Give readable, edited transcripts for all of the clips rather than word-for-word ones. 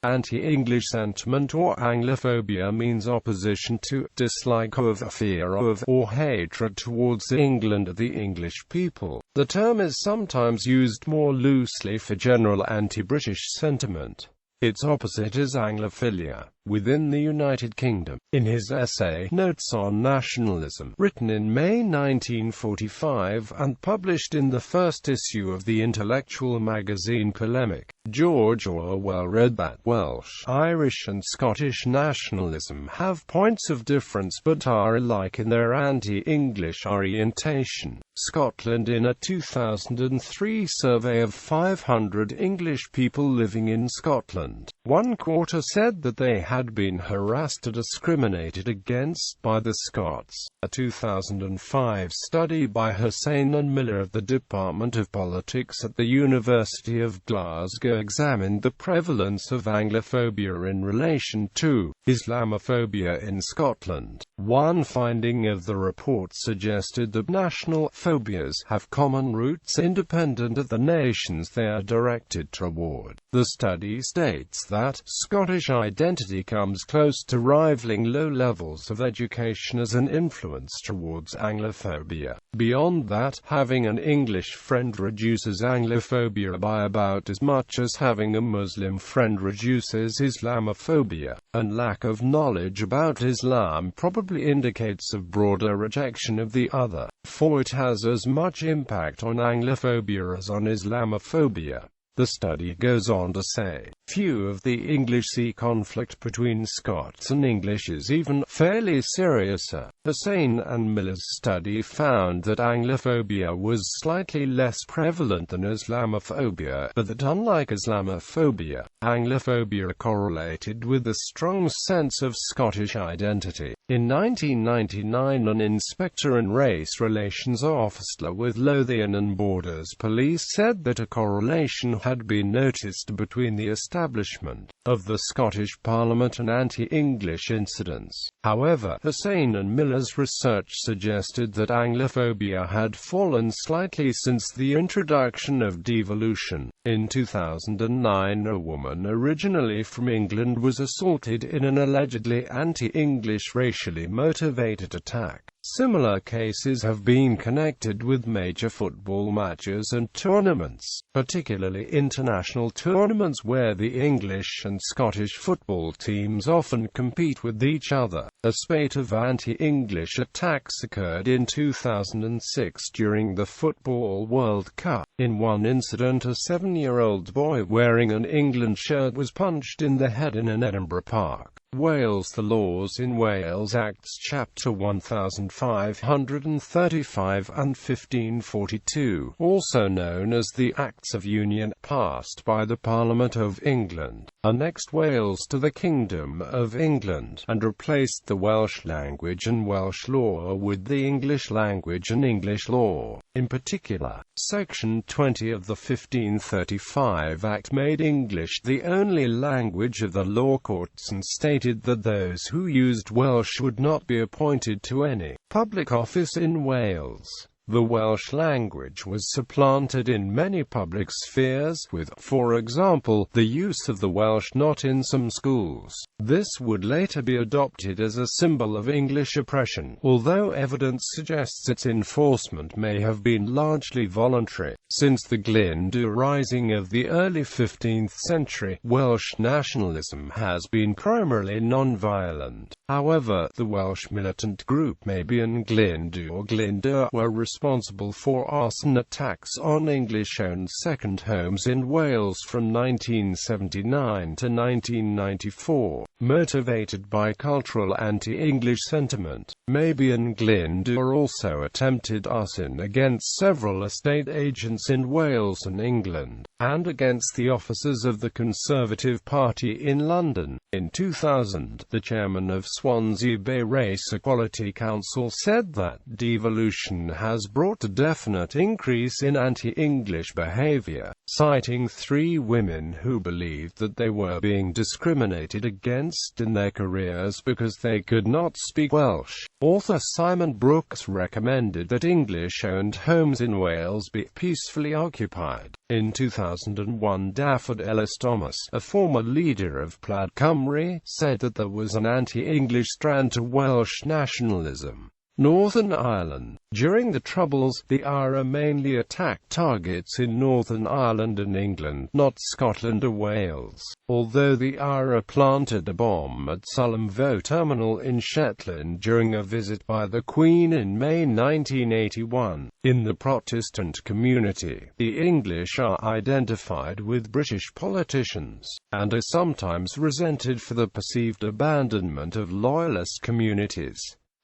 Anti-English sentiment or Anglophobia means opposition to, dislike of, fear of, or hatred towards England or the English people. The term is sometimes used more loosely for general anti-British sentiment. Its opposite is Anglophilia, within the United Kingdom. In his essay, Notes on Nationalism, written in May 1945 and published in the first issue of the intellectual magazine Polemic, George Orwell wrote that Welsh, Irish and Scottish nationalism have points of difference but are alike in their anti-English orientation. Scotland. In a 2003 survey of 500 English people living in Scotland, 1/4 said that they had been harassed or discriminated against by the Scots. A 2005 study by Hussain and Miller of the Department of Politics at the University of Glasgow examined the prevalence of Anglophobia in relation to Islamophobia in Scotland. One finding of the report suggested that national phobias have common roots independent of the nations they are directed toward. The study states that Scottish identity comes close to rivaling low levels of education as an influence towards Anglophobia. Beyond that, having an English friend reduces Anglophobia by about as much as having a Muslim friend reduces Islamophobia, and lack of knowledge about Islam probably indicates a broader rejection of the other, for it has as much impact on Anglophobia as on Islamophobia. The study goes on to say, few of the English see conflict between Scots and English is even fairly serious. Hussain and Miller's study found that Anglophobia was slightly less prevalent than Islamophobia, but that unlike Islamophobia, Anglophobia correlated with a strong sense of Scottish identity. In 1999, an inspector and race relations officer with Lothian and Borders Police said that a correlation had been noticed between the establishment of the Scottish Parliament and anti-English incidents. However, Hussain and Miller's research suggested that Anglophobia had fallen slightly since the introduction of devolution. In 2009, a woman originally from England was assaulted in an allegedly anti-English racially motivated attack. Similar cases have been connected with major football matches and tournaments, particularly international tournaments where the English and Scottish football teams often compete with each other. A spate of anti-English attacks occurred in 2006 during the Football World Cup. In one incident, a 7-year-old boy wearing an England shirt was punched in the head in an Edinburgh park. Wales. The laws in Wales Acts Chapter 1535 and 1542, also known as the Acts of Union, passed by the Parliament of England, annexed Wales to the Kingdom of England, and replaced the Welsh language and Welsh law with the English language and English law. In particular, Section 20 of the 1535 Act made English the only language of the law courts and stated that those who used Welsh would not be appointed to any public office in Wales. The Welsh language was supplanted in many public spheres with, for example, the use of the Welsh not in some schools. This would later be adopted as a symbol of English oppression, although evidence suggests its enforcement may have been largely voluntary. Since the Glyndŵr Rising of the early 15th century, Welsh nationalism has been primarily non-violent. However, the Welsh militant group Mabon Glyndŵr or Glyndŵr were responsible for arson attacks on English-owned second homes in Wales from 1979 to 1994. Motivated by cultural anti-English sentiment, Mabon Glyndŵr also attempted arson against several estate agents in Wales and England, and against the officers of the Conservative Party in London. In 2000, the chairman of Swansea Bay Race Equality Council said that devolution has brought a definite increase in anti-English behaviour, citing 3 women who believed that they were being discriminated against advanced in their careers because they could not speak Welsh. Author Simon Brooks recommended that English-owned homes in Wales be peacefully occupied. In 2001, Daffod Ellis Thomas, a former leader of Plaid Cymru, said that there was an anti-English strand to Welsh nationalism. Northern Ireland. During the Troubles, the IRA mainly attacked targets in Northern Ireland and England, not Scotland or Wales. Although the IRA planted a bomb at Sullenvoe Terminal in Shetland during a visit by the Queen in May 1981. In the Protestant community, the English are identified with British politicians, and are sometimes resented for the perceived abandonment of loyalist communities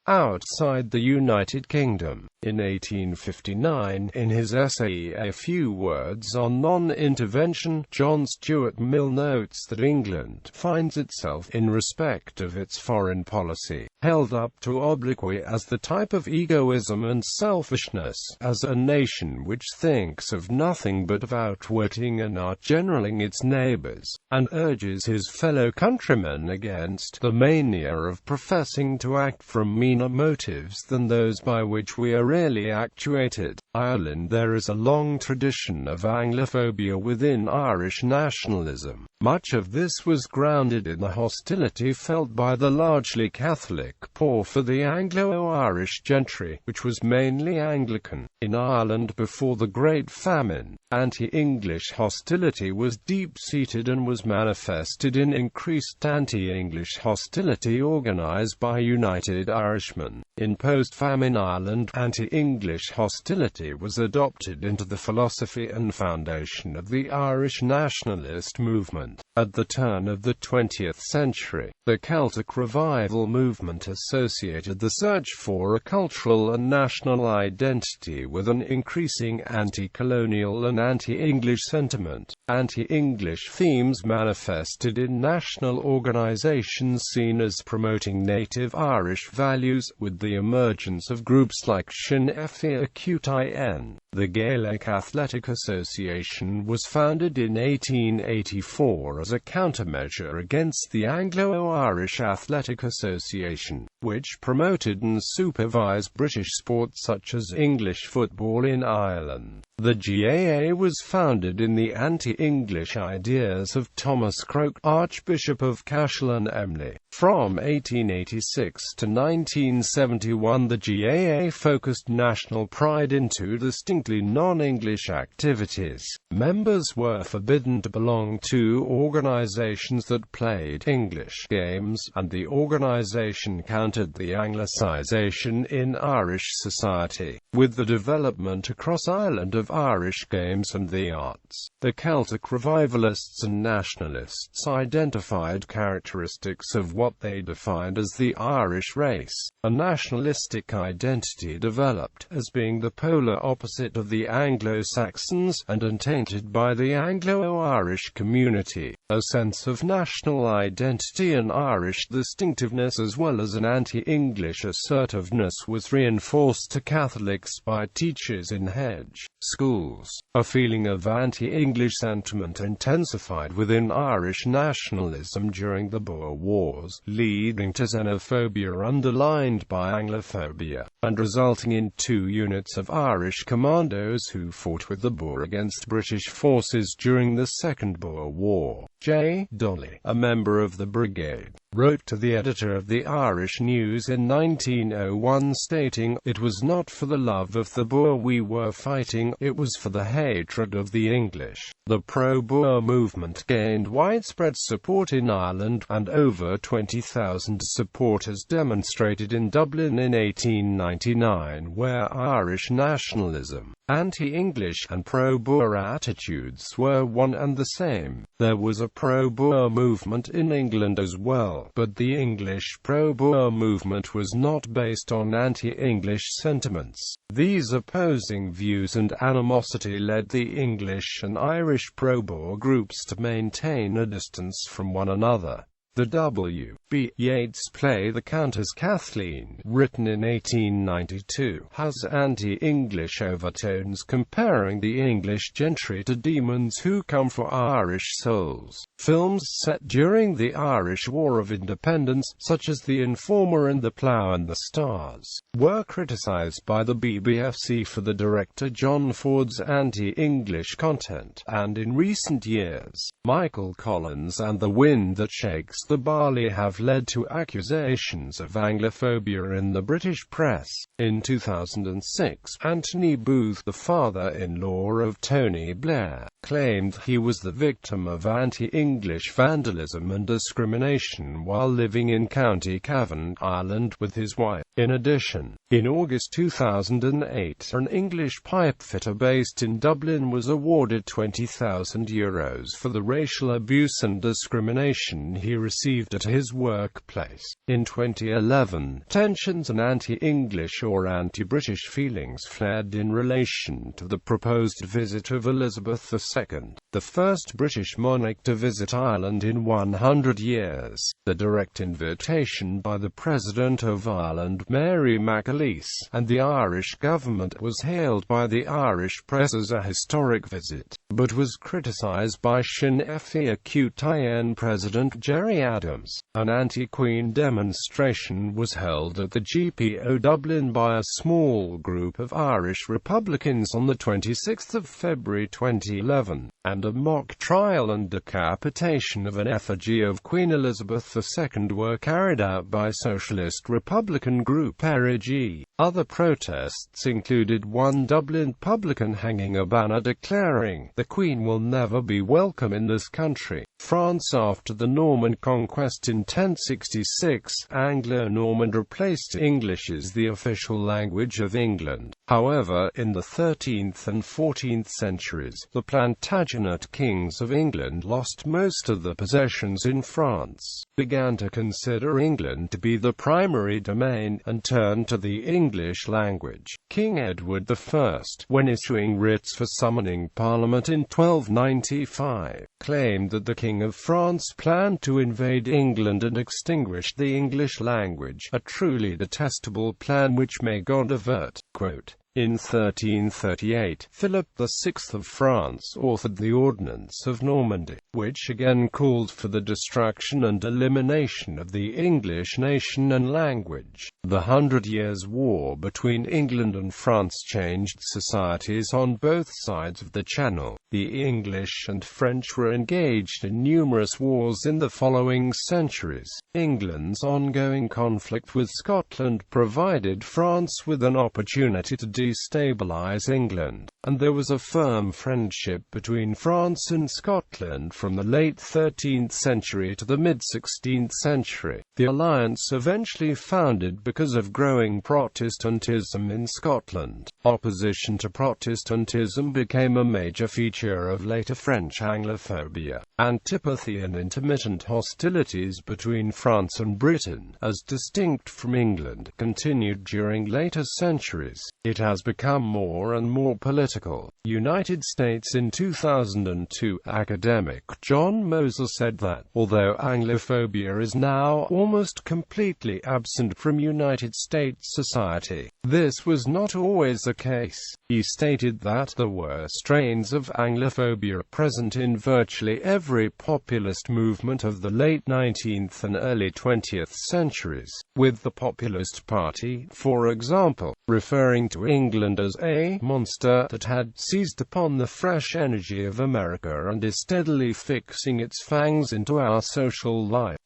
outside the United Kingdom. In 1859, in his essay A Few Words on Non-Intervention, John Stuart Mill notes that England finds itself, in respect of its foreign policy, held up to obloquy as the type of egoism and selfishness, as a nation which thinks of nothing but of outwitting and outgeneralling its neighbours, and urges his fellow countrymen against the mania of professing to act from meaner motives than those by which we are really actuated. Ireland. There is a long tradition of Anglophobia within Irish nationalism. Much of this was grounded in the hostility felt by the largely Catholic poor for the Anglo-Irish gentry, which was mainly Anglican. In Ireland before the Great Famine, anti-English hostility was deep-seated and was manifested in increased anti-English hostility organised by United Irishmen. In post-famine Ireland, anti-English hostility was adopted into the philosophy and foundation of the Irish nationalist movement. At the turn of the 20th century, the Celtic Revival movement associated the search for a cultural and national identity with an increasing anti-colonial and anti-English sentiment. Anti-English themes manifested in national organisations seen as promoting native Irish values, with the emergence of groups like Sinn Féin. The Gaelic Athletic Association was founded in 1884 as a countermeasure against the Anglo-Irish Athletic Association, which promoted and supervised British sports such as English football in Ireland. The GAA was founded in the anti-English ideas of Thomas Croke, Archbishop of Cashel and Emly. From 1886 to 1971, the GAA focused national pride into distinctly non-English activities. Members were forbidden to belong to organisations that played English games, and the organisation countered the Anglicisation in Irish society, with the development across Ireland of Irish games and the arts. The Celtic Revivalists and Nationalists identified characteristics of what they defined as the Irish race. A nationalistic identity developed as being the polar opposite of the Anglo-Saxons and untainted by the Anglo-Irish community. A sense of national identity and Irish distinctiveness as well as an anti-English assertiveness was reinforced to Catholics by teachers in hedge schools. A feeling of anti-English sentiment intensified within Irish nationalism during the Boer Wars, leading to xenophobia underlined by Anglophobia, and resulting in 2 units of Irish commandos who fought with the Boer against British forces during the Second Boer War. J. Dolly, a member of the brigade, wrote to the editor of the Irish News in 1901 stating, "It was not for the love of the Boer we were fighting, it was for the hatred of the English." The pro-Boer movement gained widespread support in Ireland, and over 20,000 supporters demonstrated in Dublin in 1899, where Irish nationalism, anti-English, and pro-Boer attitudes were one and the same. There was a pro-Boer movement in England as well, but the English pro-Boer movement was not based on anti-English sentiments. These opposing views and animosity led the English and Irish pro-Boer groups to maintain a distance from one another. The W.B. Yeats play The Countess Kathleen, written in 1892, has anti-English overtones comparing the English gentry to demons who come for Irish souls. Films set during the Irish War of Independence, such as The Informer and The Plough and the Stars, were criticised by the BBFC for the director John Ford's anti-English content, and in recent years, Michael Collins and The Wind That Shakes the Barley have led to accusations of Anglophobia in the British press. In 2006, Antony Booth, the father-in-law of Tony Blair, claimed he was the victim of anti-English vandalism and discrimination while living in County Cavan, Ireland, with his wife. In addition, in August 2008, an English pipefitter based in Dublin was awarded €20,000 for the racial abuse and discrimination he received at his workplace. In 2011, tensions and anti-English or anti-British feelings flared in relation to the proposed visit of Elizabeth II, the first British monarch to visit Ireland in 100 years. The direct invitation by the President of Ireland, Mary McAleese, and the Irish government was hailed by the Irish press as a historic visit, but was criticised by Sinn Féin President Gerry Adams. An anti-Queen demonstration was held at the GPO Dublin by a small group of Irish Republicans on the 26th of February 2011, and a mock trial and decapitation of an effigy of Queen Elizabeth II were carried out by Socialist Republican group RG. Other protests included one Dublin publican hanging a banner declaring, "The Queen will never be welcome in this country." France. After the Norman conquest in 1066, Anglo-Norman replaced English as the official language of England. However, in the 13th and 14th centuries, the Plantagenet kings of England lost most of the possessions in France, began to consider England to be the primary domain, and turned to the English language. King Edward I, when issuing writs for summoning Parliament in 1295, claimed that the King of France planned to invade England and extinguish the English language, a truly detestable plan which may God avert. Quote, in 1338, Philip VI of France authored the Ordinance of Normandy, which again called for the destruction and elimination of the English nation and language. The 100 Years' War between England and France changed societies on both sides of the Channel. The English and French were engaged in numerous wars in the following centuries. England's ongoing conflict with Scotland provided France with an opportunity to destabilize England, and there was a firm friendship between France and Scotland from the late 13th century to the mid-16th century. The alliance eventually founded because of growing Protestantism in Scotland. Opposition to Protestantism became a major feature of later French Anglophobia. Antipathy and intermittent hostilities between France and Britain, as distinct from England, continued during later centuries. It has become more and more political. United States. In 2002, academic John Moser said that, although Anglophobia is now almost completely absent from United States society, this was not always the case. He stated that there were strains of Anglophobia present in virtually every populist movement of the late 19th and early 20th centuries, with the Populist Party, for example, referring to England as a monster that had seized upon the fresh energy of America and is steadily fixing its fangs into our social life.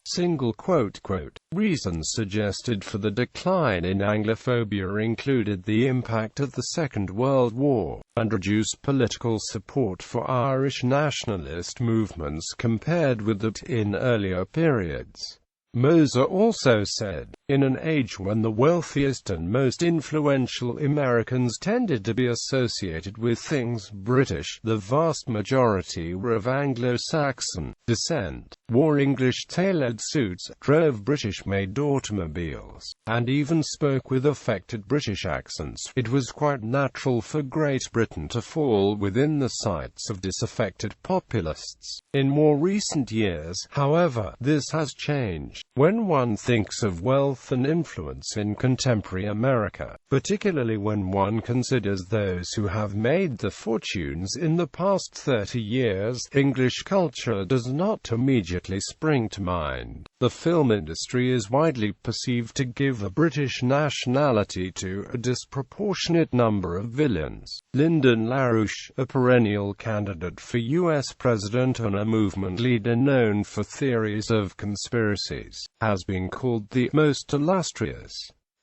Reasons suggested for the decline in Anglophobia included the impact of the Second World War, and reduced political support for Irish nationalist movements compared with that in earlier periods. Moser also said, "In an age when the wealthiest and most influential Americans tended to be associated with things British, the vast majority were of Anglo-Saxon descent, wore English tailored suits, drove British-made automobiles, and even spoke with affected British accents. It was quite natural for Great Britain to fall within the sights of disaffected populists. In more recent years, however, this has changed. When one thinks of wealth and influence in contemporary America, particularly when one considers those who have made their fortunes in the past 30 years, English culture does not immediately spring to mind. The film industry is widely perceived to give a British nationality to a disproportionate number of villains. Lyndon LaRouche, a perennial candidate for U.S. president and a movement leader known for theories of conspiracies, has been called the most illustrious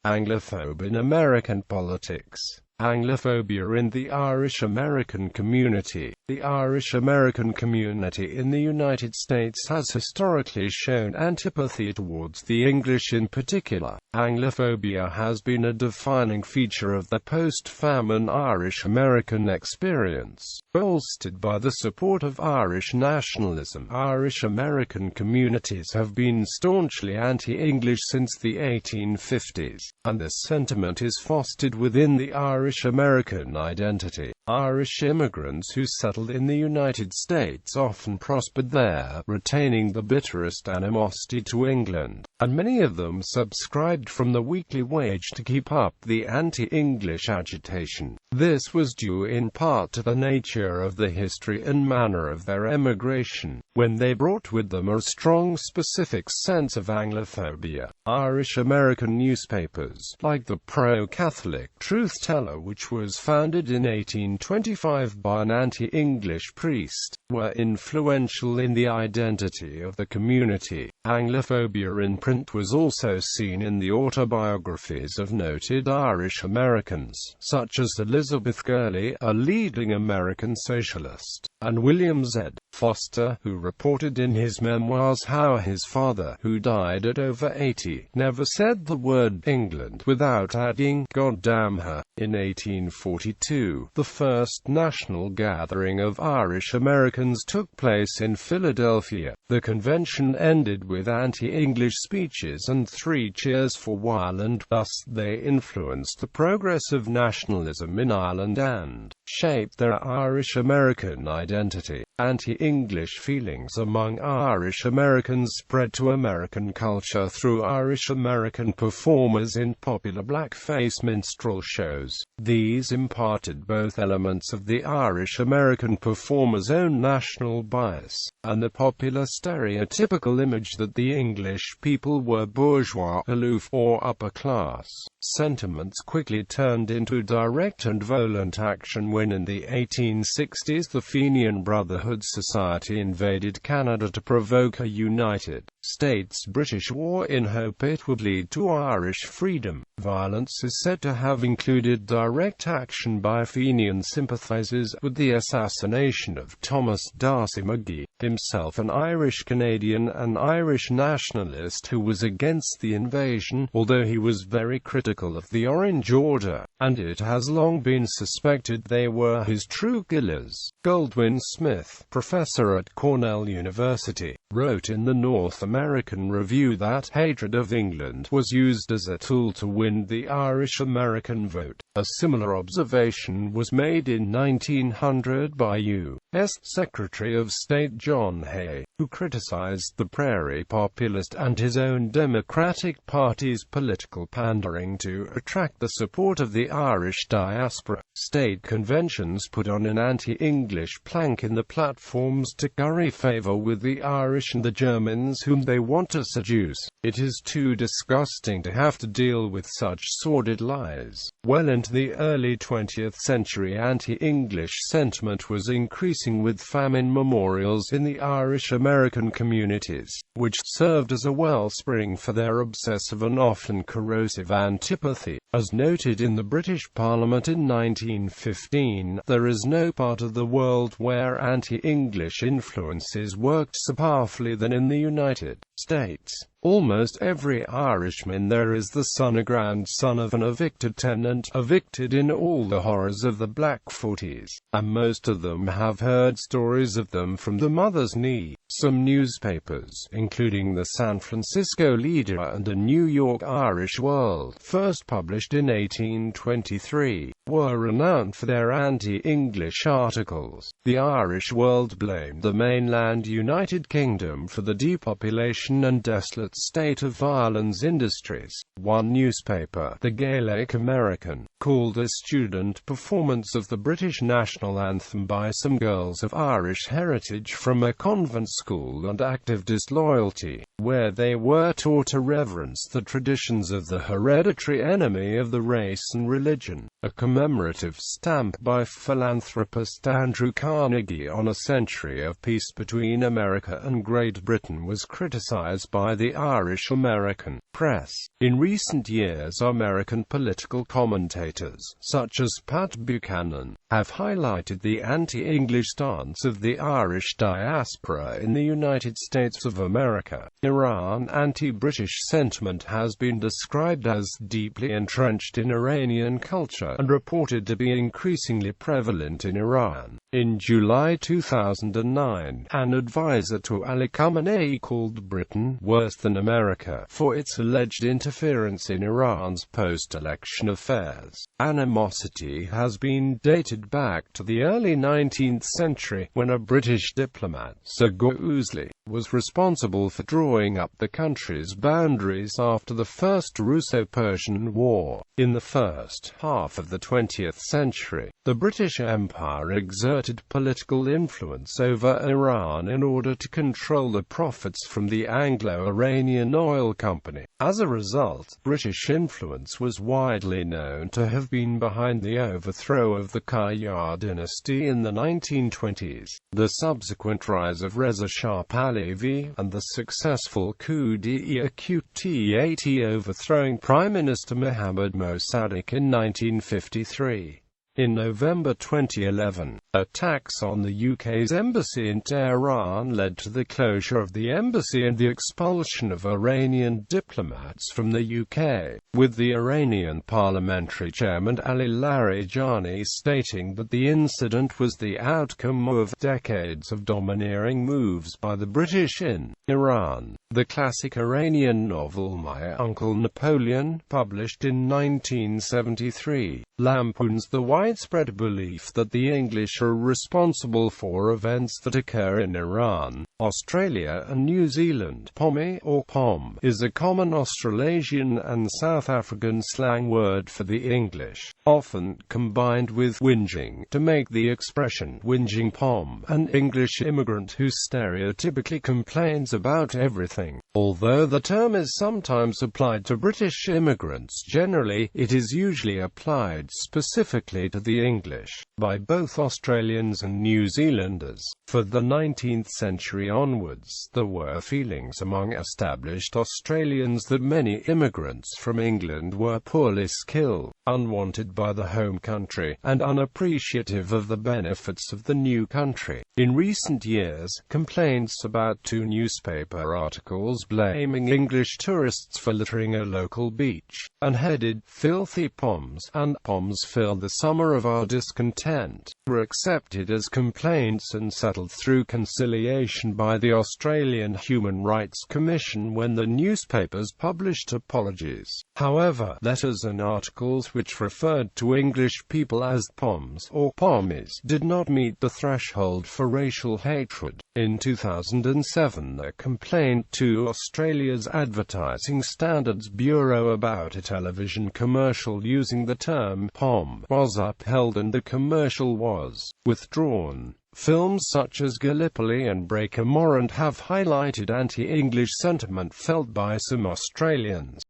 Anglophobe in American politics. Anglophobia in the Irish-American community. The Irish-American community in the United States has historically shown antipathy towards the English in particular. Anglophobia has been a defining feature of the post-famine Irish-American experience. Bolstered by the support of Irish nationalism, Irish-American communities have been staunchly anti-English since the 1850s, and this sentiment is fostered within the Irish-American identity. Irish immigrants who settled in the United States often prospered there, retaining the bitterest animosity to England, and many of them subscribed from the weekly wage to keep up the anti-English agitation. This was due in part to the nature of the history and manner of their emigration, when they brought with them a strong specific sense of Anglophobia. Irish-American newspapers, like the pro-Catholic Truth Teller, which was founded in 1825 by an anti-English priest, were influential in the identity of the community. Anglophobia in print was also seen in the autobiographies of noted Irish Americans, such as Elizabeth Gurley, a leading American socialist, and William Z. Foster, who reported in his memoirs how his father, who died at over 80, never said the word England without adding, "God damn her." In 1842, the first national gathering of Irish Americans took place in Philadelphia. The convention ended with anti-English speeches and 3 cheers for Ireland. Thus, they influenced the progress of nationalism in Ireland and shaped their Irish-American identity. Anti-English feelings among Irish Americans spread to American culture through Irish-American performers in popular blackface minstrel shows. These imparted both elements of the Irish-American performer's own national bias, and the popular stereotypical image that the English people were bourgeois, aloof, or upper class. Sentiments quickly turned into direct and violent action when in the 1860s the Fenian Brotherhood Society invaded Canada to provoke a United States-British war in hope it would lead to Irish freedom. Violence is said to have included direct action by Fenian sympathizers, with the assassination of Thomas D'Arcy McGee, himself an Irish-Canadian and Irish nationalist who was against the invasion, although he was very critical of the Orange Order, and it has long been suspected they were his true killers. Goldwin Smith, professor at Cornell University, wrote in the North American Review that hatred of England was used as a tool to win the Irish-American vote. A similar observation was made in 1900 by U.S. Secretary of State John Hay, who criticized the Prairie Populist and his own Democratic Party's political pandering to attract the support of the Irish diaspora. State conventions put on an anti-English plank in the platforms to curry favor with the Irish and the Germans whom they want to seduce. It is too disgusting to have to deal with such sordid lies. Well into the early 20th century, anti-English sentiment was increasing with famine memorials in the Irish-American communities, which served as a wellspring for their obsessive and often corrosive antipathy. As noted in the British Parliament in 1915, there is no part of the world where anti-English influences worked so powerfully than in the United States. Almost every Irishman there is the son or grandson of an evicted tenant, evicted in all the horrors of the Black 40s, and most of them have heard stories of them from the mother's knee. Some newspapers, including the San Francisco Leader and the New York Irish World, first published in 1823, were renowned for their anti-English articles. The Irish World blamed the mainland United Kingdom for the depopulation and desolate state of Ireland's industries. One newspaper, the Gaelic American, called a student performance of the British national anthem by some girls of Irish heritage from a convent school and active disloyalty, where they were taught to reverence the traditions of the hereditary enemy of the race and religion. A commemorative stamp by philanthropist Andrew Carnegie on a century of peace between America and Great Britain was criticized by the Irish American press. In recent years, American political commentators, such as Pat Buchanan, have highlighted the anti-English stance of the Irish diaspora in the United States of America. Iran anti-British sentiment has been described as deeply entrenched in Iranian culture and reported to be increasingly prevalent in Iran. In July 2009, an advisor to Ali Khamenei called Britain worse than America for its alleged interference in Iran's post-election affairs. Animosity has been dated back to the early 19th century, when a British diplomat, Sir Ouseley, was responsible for drawing up the country's boundaries after the First Russo-Persian War. In the first half of the 20th century, the British Empire exerted political influence over Iran in order to control the profits from the Anglo-Iranian Oil Company. As a result, British influence was widely known to have been behind the overthrow of the Qajar dynasty in the 1920s, the subsequent rise of Reza Shah Pahlavi, and the successful coup d'etat overthrowing Prime Minister Mohammad Mossadegh in 1953. In November 2011, attacks on the UK's embassy in Tehran led to the closure of the embassy and the expulsion of Iranian diplomats from the UK, with the Iranian parliamentary chairman Ali Larijani stating that the incident was the outcome of decades of domineering moves by the British in Iran. The classic Iranian novel My Uncle Napoleon, published in 1973, lampoons the widespread belief that the English are responsible for events that occur in Iran, Australia and New Zealand. Pommy, or pom, is a common Australasian and South African slang word for the English, often combined with whinging to make the expression whinging pom, an English immigrant who stereotypically complains about everything. Although the term is sometimes applied to British immigrants generally, it is usually applied specifically to the English by both Australians and New Zealanders. For the 19th century onwards, there were feelings among established Australians that many immigrants from England were poorly skilled, unwanted by the home country, and unappreciative of the benefits of the new country. In recent years, complaints about two newspaper articles blaming English tourists for littering a local beach, and headed "Filthy Poms" and "Poms Fill the Summer of Our Discontent," were accepted as complaints and settled through conciliation by the Australian Human Rights Commission when the newspapers published apologies. However, letters and articles which referred to English people as Poms or Pommies did not meet the threshold for racial hatred. In 2007, a complaint to Australia's Advertising Standards Bureau about a television commercial using the term "pom" was upheld and the commercial was withdrawn. Films such as Gallipoli and Breaker Morant have highlighted anti-English sentiment felt by some Australians.